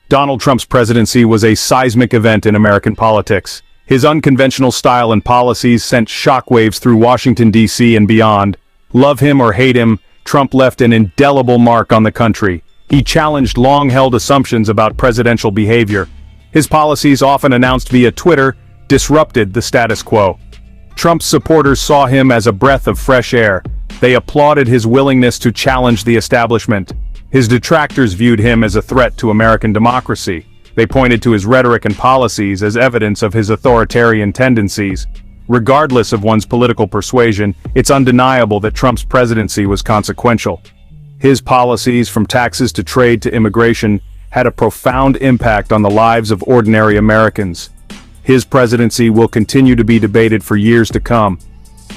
Donald Trump's presidency was a seismic event in American politics. His unconventional style and policies sent shockwaves through Washington, D.C. and beyond. Love him or hate him, Trump left an indelible mark on the country. He challenged long-held assumptions about presidential behavior. His policies, often announced via Twitter, disrupted the status quo. Trump's supporters saw him as a breath of fresh air. They applauded his willingness to challenge the establishment. His detractors viewed him as a threat to American democracy. They pointed to his rhetoric and policies as evidence of his authoritarian tendencies. Regardless of one's political persuasion, it's undeniable that Trump's presidency was consequential. His policies, from taxes to trade to immigration, had a profound impact on the lives of ordinary Americans. His presidency will continue to be debated for years to come.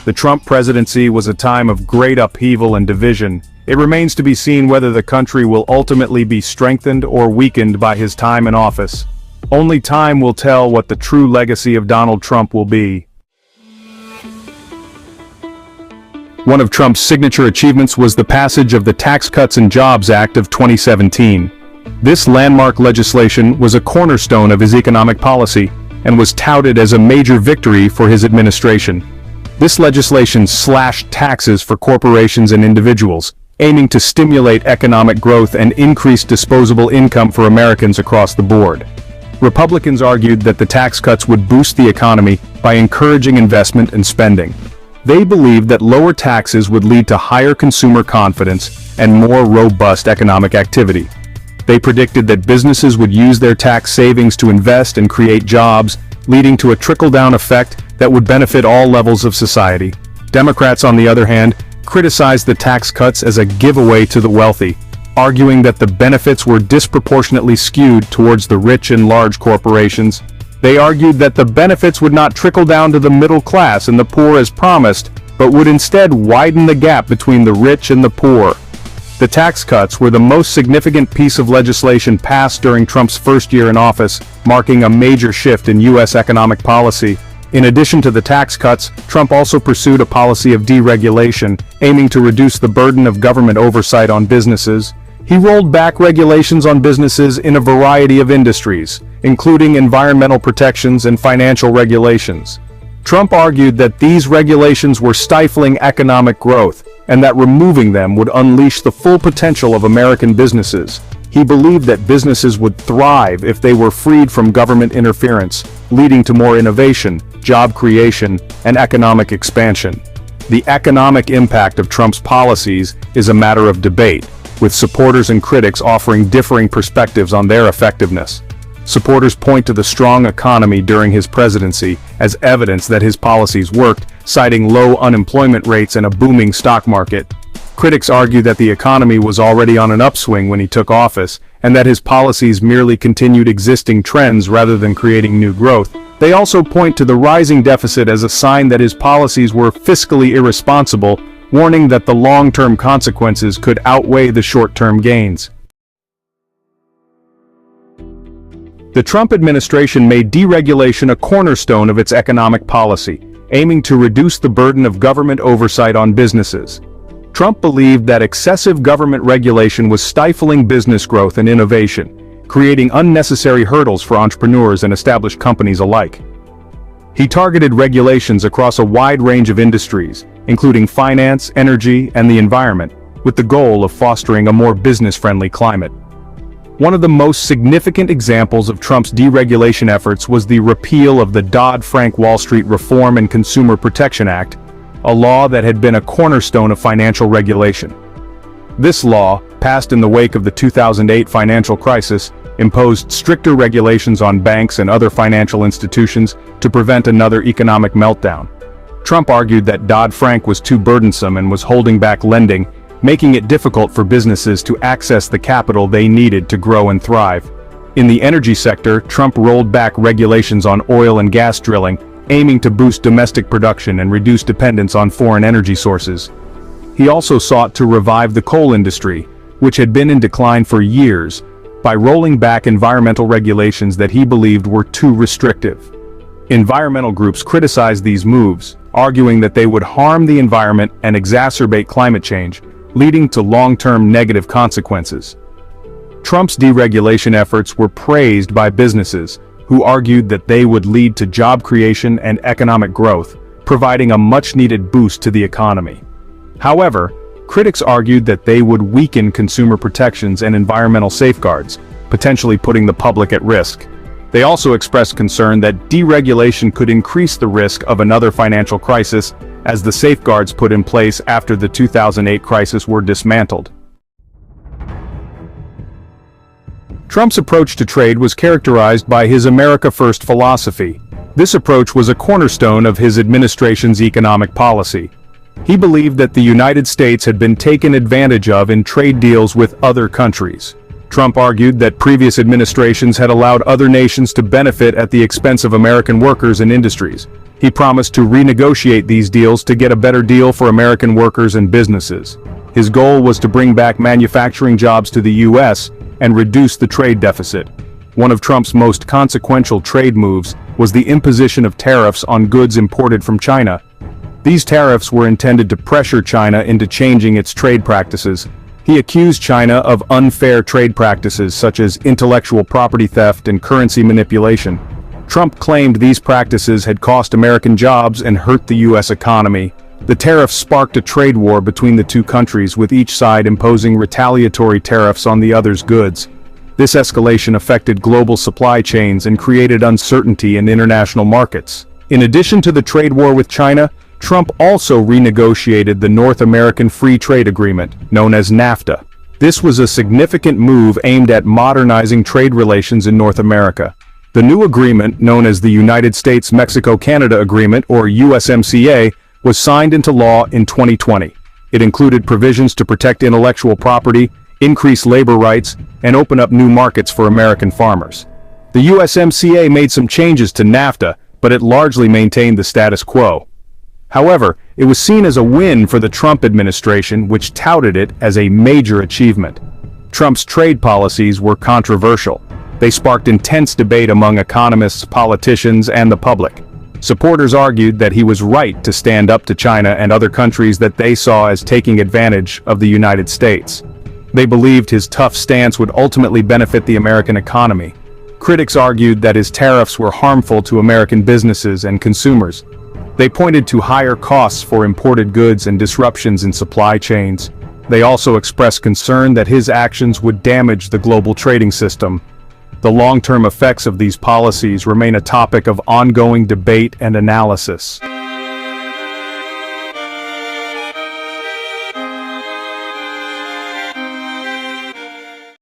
The Trump presidency was a time of great upheaval and division. It remains to be seen whether the country will ultimately be strengthened or weakened by his time in office. Only time will tell what the true legacy of Donald Trump will be. One of Trump's signature achievements was the passage of the Tax Cuts and Jobs Act of 2017. This landmark legislation was a cornerstone of his economic policy and was touted as a major victory for his administration. This legislation slashed taxes for corporations and individuals, aiming to stimulate economic growth and increase disposable income for Americans across the board. Republicans argued that the tax cuts would boost the economy by encouraging investment and spending. They believed that lower taxes would lead to higher consumer confidence and more robust economic activity. They predicted that businesses would use their tax savings to invest and create jobs, leading to a trickle-down effect that would benefit all levels of society. Democrats, on the other hand, criticized the tax cuts as a giveaway to the wealthy, arguing that the benefits were disproportionately skewed towards the rich and large corporations. They argued that the benefits would not trickle down to the middle class and the poor as promised, but would instead widen the gap between the rich and the poor. The tax cuts were the most significant piece of legislation passed during Trump's first year in office, marking a major shift in U.S. economic policy. In addition to the tax cuts, Trump also pursued a policy of deregulation, aiming to reduce the burden of government oversight on businesses. He rolled back regulations on businesses in a variety of industries, including environmental protections and financial regulations. Trump argued that these regulations were stifling economic growth, and that removing them would unleash the full potential of American businesses. He believed that businesses would thrive if they were freed from government interference, leading to more innovation, job creation, and economic expansion. The economic impact of Trump's policies is a matter of debate, with supporters and critics offering differing perspectives on their effectiveness. Supporters point to the strong economy during his presidency as evidence that his policies worked, citing low unemployment rates and a booming stock market. Critics argue that the economy was already on an upswing when he took office, and that his policies merely continued existing trends rather than creating new growth. They also point to the rising deficit as a sign that his policies were fiscally irresponsible, warning that the long-term consequences could outweigh the short-term gains. The Trump administration made deregulation a cornerstone of its economic policy, aiming to reduce the burden of government oversight on businesses. Trump believed that excessive government regulation was stifling business growth and innovation, creating unnecessary hurdles for entrepreneurs and established companies alike. He targeted regulations across a wide range of industries, including finance, energy, and the environment, with the goal of fostering a more business-friendly climate. One of the most significant examples of Trump's deregulation efforts was the repeal of the Dodd-Frank Wall Street Reform and Consumer Protection Act, a law that had been a cornerstone of financial regulation. This law, passed in the wake of the 2008 financial crisis, imposed stricter regulations on banks and other financial institutions to prevent another economic meltdown. Trump argued that Dodd-Frank was too burdensome and was holding back lending, making it difficult for businesses to access the capital they needed to grow and thrive. In the energy sector, Trump rolled back regulations on oil and gas drilling, aiming to boost domestic production and reduce dependence on foreign energy sources. He also sought to revive the coal industry, which had been in decline for years, by rolling back environmental regulations that he believed were too restrictive. Environmental groups criticized these moves, arguing that they would harm the environment and exacerbate climate change, leading to long-term negative consequences. Trump's deregulation efforts were praised by businesses, who argued that they would lead to job creation and economic growth, providing a much-needed boost to the economy. However, critics argued that they would weaken consumer protections and environmental safeguards, potentially putting the public at risk. They also expressed concern that deregulation could increase the risk of another financial crisis, as the safeguards put in place after the 2008 crisis were dismantled. Trump's approach to trade was characterized by his America First philosophy. This approach was a cornerstone of his administration's economic policy. He believed that the United States had been taken advantage of in trade deals with other countries. Trump argued that previous administrations had allowed other nations to benefit at the expense of American workers and industries. He promised to renegotiate these deals to get a better deal for American workers and businesses. His goal was to bring back manufacturing jobs to the U.S. and reduce the trade deficit. One of Trump's most consequential trade moves was the imposition of tariffs on goods imported from China. These tariffs were intended to pressure China into changing its trade practices. He accused China of unfair trade practices such as intellectual property theft and currency manipulation. Trump claimed these practices had cost American jobs and hurt the U.S. economy. The tariffs sparked a trade war between the two countries, with each side imposing retaliatory tariffs on the other's goods. This escalation affected global supply chains and created uncertainty in international markets. In addition to the trade war with China, Trump also renegotiated the North American Free Trade Agreement, known as NAFTA. This was a significant move aimed at modernizing trade relations in North America. The new agreement, known as the United States-Mexico-Canada Agreement, or USMCA, was signed into law in 2020. It included provisions to protect intellectual property, increase labor rights, and open up new markets for American farmers. The USMCA made some changes to NAFTA, but it largely maintained the status quo. However, it was seen as a win for the Trump administration, which touted it as a major achievement. Trump's trade policies were controversial. They sparked intense debate among economists, politicians, and the public. Supporters argued that he was right to stand up to China and other countries that they saw as taking advantage of the United States. They believed his tough stance would ultimately benefit the American economy. Critics argued that his tariffs were harmful to American businesses and consumers. They pointed to higher costs for imported goods and disruptions in supply chains. They also expressed concern that his actions would damage the global trading system. The long-term effects of these policies remain a topic of ongoing debate and analysis.